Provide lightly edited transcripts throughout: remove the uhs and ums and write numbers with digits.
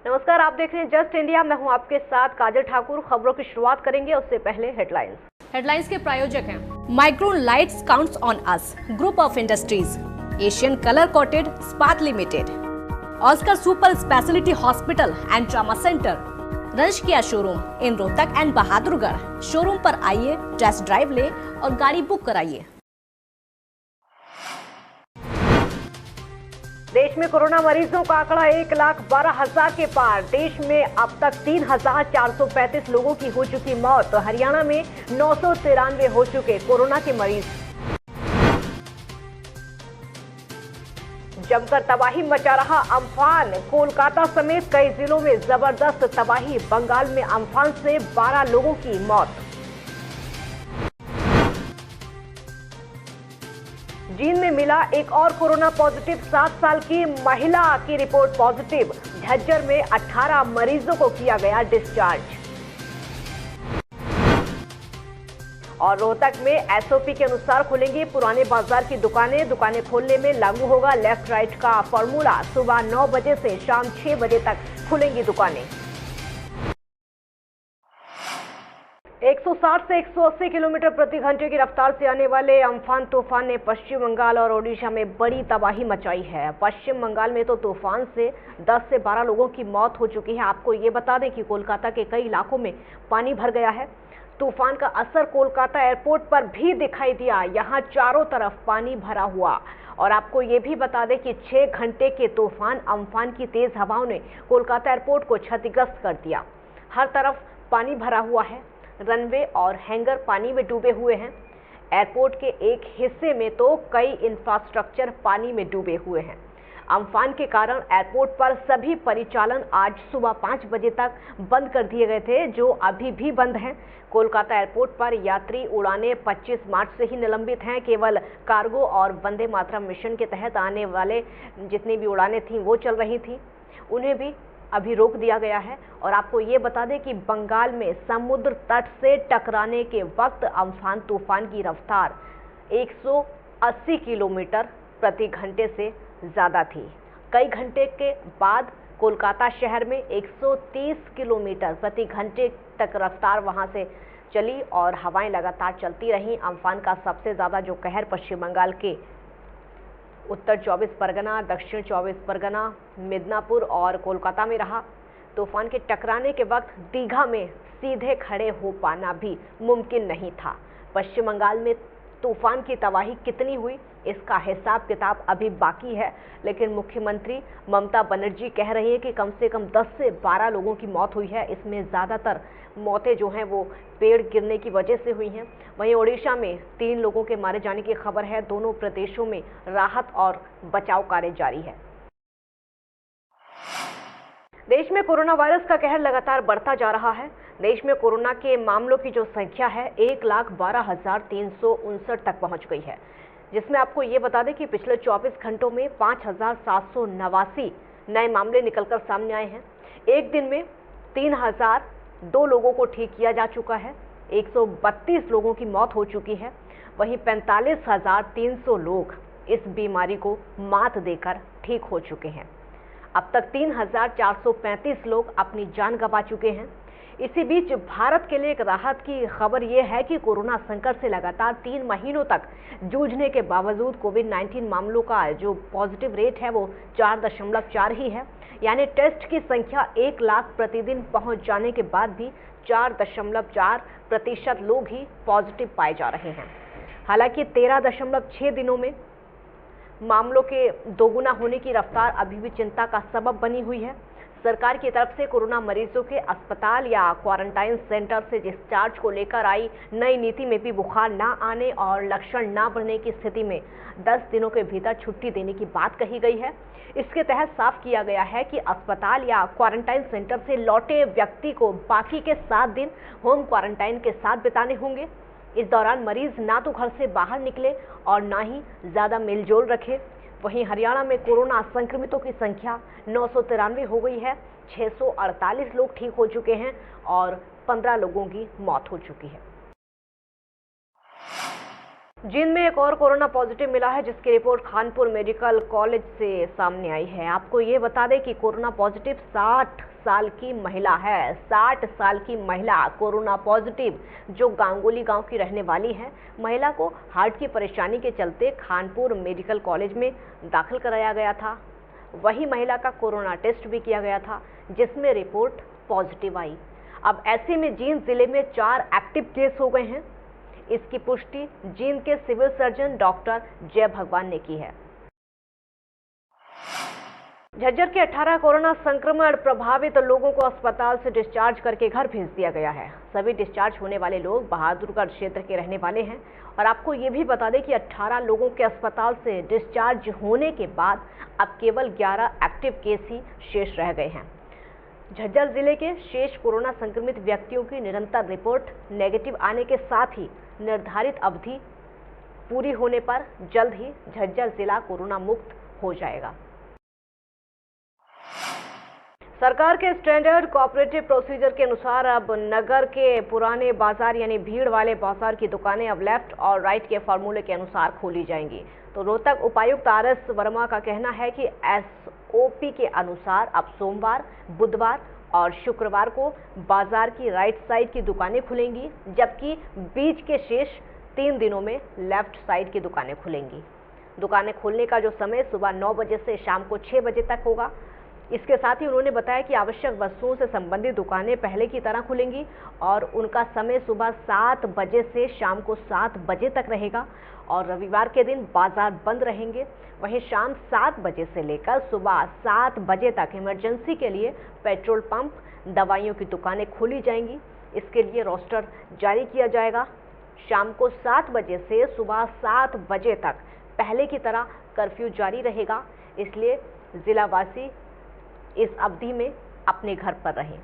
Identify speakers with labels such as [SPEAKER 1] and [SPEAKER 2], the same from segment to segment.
[SPEAKER 1] नमस्कार, आप देख रहे हैं जस्ट इंडिया। मैं हूं आपके साथ काजल ठाकुर। खबरों की शुरुआत करेंगे, उससे पहले हेडलाइंस के प्रायोजक हैं Micron lights counts on us, group of industries, Asian colour coated Ispat limited, Oscar super speciality hospital and trauma centre, रंश किया showroom in Rohtak and Bahadurgarh. Showroom पर आइए, टेस्ट ड्राइव ले और गाड़ी बुक कराइए। देश में कोरोना मरीजों का आंकड़ा 1,12,000 के पार। देश में अब तक 3,435 लोगों की हो चुकी मौत, तो हरियाणा में 993 हो चुके कोरोना के मरीज। जमकर तबाही मचा रहा अम्फान, कोलकाता समेत कई जिलों में जबरदस्त तबाही। बंगाल में अम्फान से 12 लोगों की मौत। जींद में मिला एक और कोरोना पॉजिटिव, 7 साल की महिला की रिपोर्ट पॉजिटिव। झज्जर में 18 मरीजों को किया गया डिस्चार्ज। और रोहतक में एसओपी के अनुसार खुलेंगी पुराने बाजार की दुकानें। दुकानें खोलने में लागू होगा लेफ्ट राइट का फॉर्मूला। सुबह 9 बजे से शाम 6 बजे तक खुलेंगी दुकानें। 160 से 180 किलोमीटर प्रति घंटे की रफ्तार से आने वाले अम्फान तूफान ने पश्चिम बंगाल और ओडिशा में बड़ी तबाही मचाई है। पश्चिम बंगाल में तो तूफान से 10 से 12 लोगों की मौत हो चुकी है। आपको ये बता दें कि कोलकाता के कई इलाकों में पानी भर गया है। तूफान का असर कोलकाता एयरपोर्ट पर भी दिखाई दिया। यहाँ चारों तरफ पानी भरा हुआ। और आपको ये भी बता दें कि 6 घंटे के तूफान अम्फान की तेज हवाओं ने कोलकाता एयरपोर्ट को क्षतिग्रस्त कर दिया। हर तरफ पानी भरा हुआ है। रनवे और हैंगर पानी में डूबे हुए हैं। एयरपोर्ट के एक हिस्से में तो कई इंफ्रास्ट्रक्चर पानी में डूबे हुए हैं। अम्फान के कारण एयरपोर्ट पर सभी परिचालन आज सुबह 5 बजे तक बंद कर दिए गए थे, जो अभी भी बंद हैं। कोलकाता एयरपोर्ट पर यात्री उड़ानें 25 मार्च से ही निलंबित हैं। केवल कार्गो और वंदे मातरम मिशन के तहत आने वाले जितनी भी उड़ानें थीं वो चल रही थीं, उन्हें भी अभी रोक दिया गया है। और आपको ये बता दें कि बंगाल में समुद्र तट से टकराने के वक्त अम्फान तूफान की रफ्तार 180 किलोमीटर प्रति घंटे से ज़्यादा थी। कई घंटे के बाद कोलकाता शहर में 130 किलोमीटर प्रति घंटे तक रफ्तार वहां से चली और हवाएं लगातार चलती रहीं। अम्फान का सबसे ज़्यादा जो कहर पश्चिम बंगाल के उत्तर 24 परगना, दक्षिण 24 परगना, मिदनापुर और कोलकाता में रहा। तूफान के टकराने के वक्त दीघा में सीधे खड़े हो पाना भी मुमकिन नहीं था। पश्चिम बंगाल में तूफान की तबाही कितनी हुई, इसका हिसाब किताब अभी बाकी है, लेकिन मुख्यमंत्री ममता बनर्जी कह रही है कि कम से कम 10 से 12 लोगों की मौत हुई है। इसमें ज़्यादातर मौतें जो हैं वो पेड़ गिरने की वजह से हुई हैं। वहीं ओडिशा में 3 लोगों के मारे जाने की खबर है। दोनों प्रदेशों में राहत और बचाव कार्य जारी है। देश में कोरोना वायरस का कहर लगातार बढ़ता जा रहा है। देश में कोरोना के मामलों की जो संख्या है 1,12,359 तक पहुंच गई है, जिसमें आपको ये बता दें कि पिछले 24 घंटों में 5,789 नए मामले निकलकर सामने आए हैं। एक दिन में 3,002 लोगों को ठीक किया जा चुका है। 132 लोगों की मौत हो चुकी है। वहीं 45,300 लोग इस बीमारी को मात देकर ठीक हो चुके हैं। अब तक 3,435 लोग अपनी जान गंवा चुके हैं। इसी बीच भारत के लिए एक राहत की खबर यह है कि कोरोना संकट से लगातार 3 महीनों तक जूझने के बावजूद कोविड-19 मामलों का जो पॉजिटिव रेट है वो 4.4 ही है। यानी टेस्ट की संख्या 1 लाख प्रतिदिन पहुंच जाने के बाद भी 4.4% लोग ही पॉजिटिव पाए जा रहे हैं। हालांकि 13.6 दिनों में मामलों के दोगुना होने की रफ्तार अभी भी चिंता का सबब बनी हुई है। सरकार की तरफ से कोरोना मरीजों के अस्पताल या क्वारंटाइन सेंटर से डिस्चार्ज को लेकर आई नई नीति में भी बुखार ना आने और लक्षण ना बढ़ने की स्थिति में 10 दिनों के भीतर छुट्टी देने की बात कही गई है। इसके तहत साफ किया गया है कि अस्पताल या क्वारंटाइन सेंटर से लौटे व्यक्ति को बाकी के 7 दिन होम क्वारंटाइन के साथ बिताने होंगे। इस दौरान मरीज ना तो घर से बाहर निकले और ना ही ज्यादा मेलजोल रखे। वहीं हरियाणा में कोरोना संक्रमितों की संख्या 993 हो गई है। 648 लोग ठीक हो चुके हैं और 15 लोगों की मौत हो चुकी है। जींद में एक और कोरोना पॉजिटिव मिला है, जिसकी रिपोर्ट खानपुर मेडिकल कॉलेज से सामने आई है। आपको ये बता दें कि कोरोना पॉजिटिव 60 साल की महिला है। 60 साल की महिला कोरोना पॉजिटिव, जो गांगुली गांव की रहने वाली है। महिला को हार्ट की परेशानी के चलते खानपुर मेडिकल कॉलेज में दाखिल कराया गया था। वही महिला का कोरोना टेस्ट भी किया गया था, जिसमें रिपोर्ट पॉजिटिव आई। अब ऐसे में जींद जिले में 4 एक्टिव केस हो गए हैं। इसकी पुष्टि जींद के सिविल सर्जन डॉक्टर जय भगवान ने की है। झज्जर के 18 कोरोना संक्रमण प्रभावित लोगों को अस्पताल से डिस्चार्ज करके घर भेज दिया गया है। सभी डिस्चार्ज होने वाले लोग बहादुरगढ़ क्षेत्र के रहने वाले हैं। और आपको ये भी बता दें कि 18 लोगों के अस्पताल से डिस्चार्ज होने के बाद अब केवल 11 एक्टिव केस ही शेष रह गए हैं। झज्जर जिले के शेष कोरोना संक्रमित व्यक्तियों की निरंतर रिपोर्ट नेगेटिव आने के साथ ही निर्धारित अवधि पूरी होने पर जल्द ही झज्जर जिला कोरोना मुक्त हो जाएगा। सरकार के स्टैंडर्ड कोऑपरेटिव प्रोसीजर के अनुसार अब नगर के पुराने बाजार यानी भीड़ वाले बाजार की दुकानें अब लेफ्ट और राइट के फॉर्मूले के अनुसार खोली जाएंगी। तो रोहतक उपायुक्त RS वर्मा का कहना है कि SOP के अनुसार अब सोमवार, बुधवार और शुक्रवार को बाजार की राइट साइड की दुकानें खुलेंगी, जबकि बीच के शेष 3 दिनों में लेफ्ट साइड की दुकानें खुलेंगी। दुकानें खोलने का जो समय सुबह 9 बजे से शाम को 6 बजे तक होगा। इसके साथ ही उन्होंने बताया कि आवश्यक वस्तुओं से संबंधित दुकानें पहले की तरह खुलेंगी और उनका समय सुबह 7 बजे से शाम को 7 बजे तक रहेगा और रविवार के दिन बाजार बंद रहेंगे। वहीं शाम 7 बजे से लेकर सुबह 7 बजे तक इमरजेंसी के लिए पेट्रोल पंप, दवाइयों की दुकानें खोली जाएंगी। इसके लिए रोस्टर जारी किया जाएगा। शाम को 7 बजे से सुबह 7 बजे तक पहले की तरह कर्फ्यू जारी रहेगा, इसलिए जिलावासी इस अवधि में अपने घर पर रहें।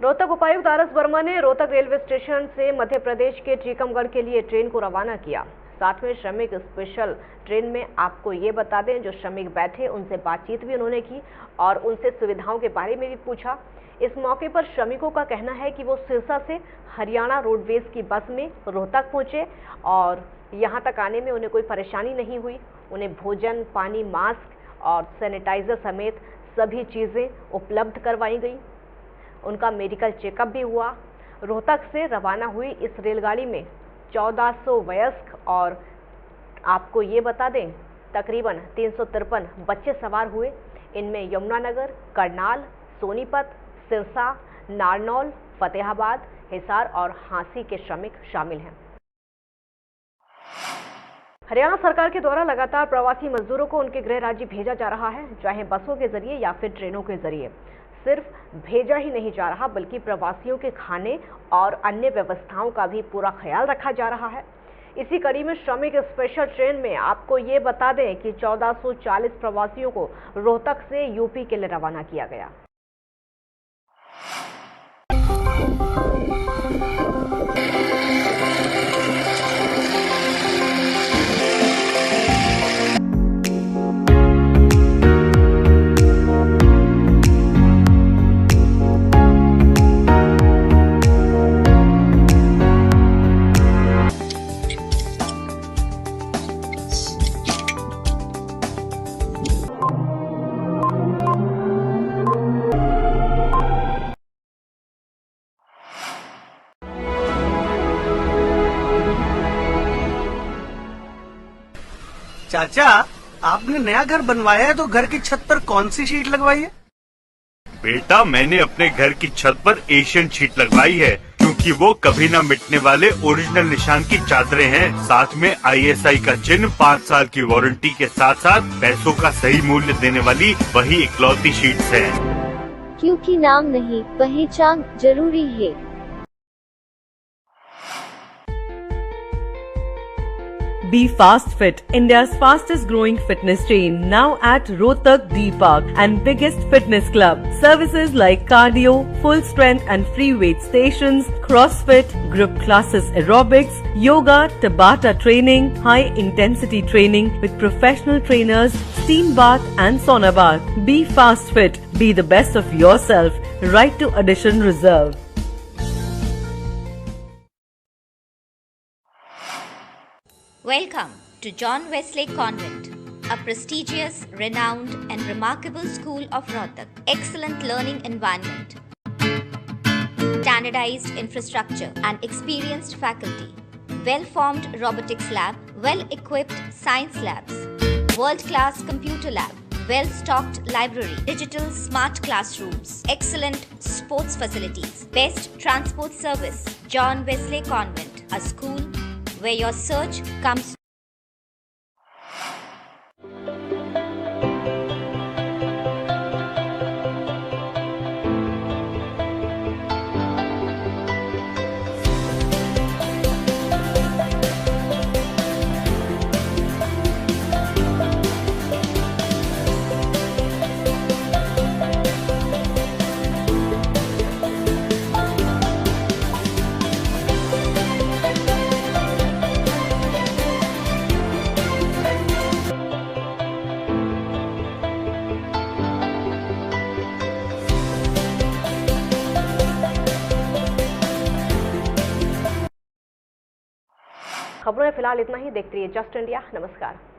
[SPEAKER 1] रोहतक उपायुक्त RS वर्मा ने रोहतक रेलवे स्टेशन से मध्य प्रदेश के टीकमगढ़ के लिए ट्रेन को रवाना किया। साथ में श्रमिक स्पेशल ट्रेन में आपको ये बता दें, जो श्रमिक बैठे उनसे बातचीत भी उन्होंने की और उनसे सुविधाओं के बारे में भी पूछा। इस मौके पर श्रमिकों का कहना है कि वो सिरसा से हरियाणा रोडवेज की बस में रोहतक पहुंचे और यहां तक आने में उन्हें कोई परेशानी नहीं हुई। उन्हें भोजन, पानी, मास्क और सैनिटाइजर समेत सभी चीज़ें उपलब्ध करवाई गई। उनका मेडिकल चेकअप भी हुआ। रोहतक से रवाना हुई इस रेलगाड़ी में 1400 वयस्क और आपको ये बता दें तकरीबन 353 बच्चे सवार हुए। इनमें यमुनानगर, करनाल, सोनीपत, सिरसा, नारनौल, फतेहाबाद, हिसार और हांसी के श्रमिक शामिल हैं। हरियाणा सरकार के द्वारा लगातार प्रवासी मजदूरों को उनके गृह राज्य भेजा जा रहा है, चाहे बसों के जरिए या फिर ट्रेनों के जरिए। सिर्फ भेजा ही नहीं जा रहा, बल्कि प्रवासियों के खाने और अन्य व्यवस्थाओं का भी पूरा ख्याल रखा जा रहा है। इसी कड़ी में श्रमिक स्पेशल ट्रेन में आपको ये बता दें कि 1440 प्रवासियों को रोहतक से यूपी के लिए रवाना किया गया।
[SPEAKER 2] चाचा, आपने नया घर बनवाया है तो घर की छत पर कौन सी शीट लगवाई है?
[SPEAKER 3] बेटा, मैंने अपने घर की छत पर एशियन शीट लगवाई है, क्योंकि वो कभी न मिटने वाले ओरिजिनल निशान की चादरें हैं। साथ में ISI का चिन्ह, 5 साल की वारंटी के साथ साथ पैसों का सही मूल्य देने वाली वही इकलौती शीट्स हैं।
[SPEAKER 4] क्योंकि नाम नहीं, पहचान जरूरी है।
[SPEAKER 5] Be Fast Fit, India's fastest growing fitness chain, now at Rohtak D Park and biggest fitness club. Services like cardio, full strength and free weight stations, CrossFit, group classes, aerobics, yoga, Tabata training, high intensity training with professional trainers, steam bath and sauna bath. Be Fast Fit, be the best of yourself. Right to addition reserved.
[SPEAKER 6] Welcome to John Wesley Convent, a prestigious, renowned and remarkable school of Rohtak. Excellent learning environment, standardized infrastructure and experienced faculty. Well-formed robotics lab, well-equipped science labs, world-class computer lab, well-stocked library, digital smart classrooms, excellent sports facilities, best transport service. John Wesley Convent, a school where your search comes.
[SPEAKER 1] खबरों में फिलहाल इतना ही। देखते रहिए just India. नमस्कार।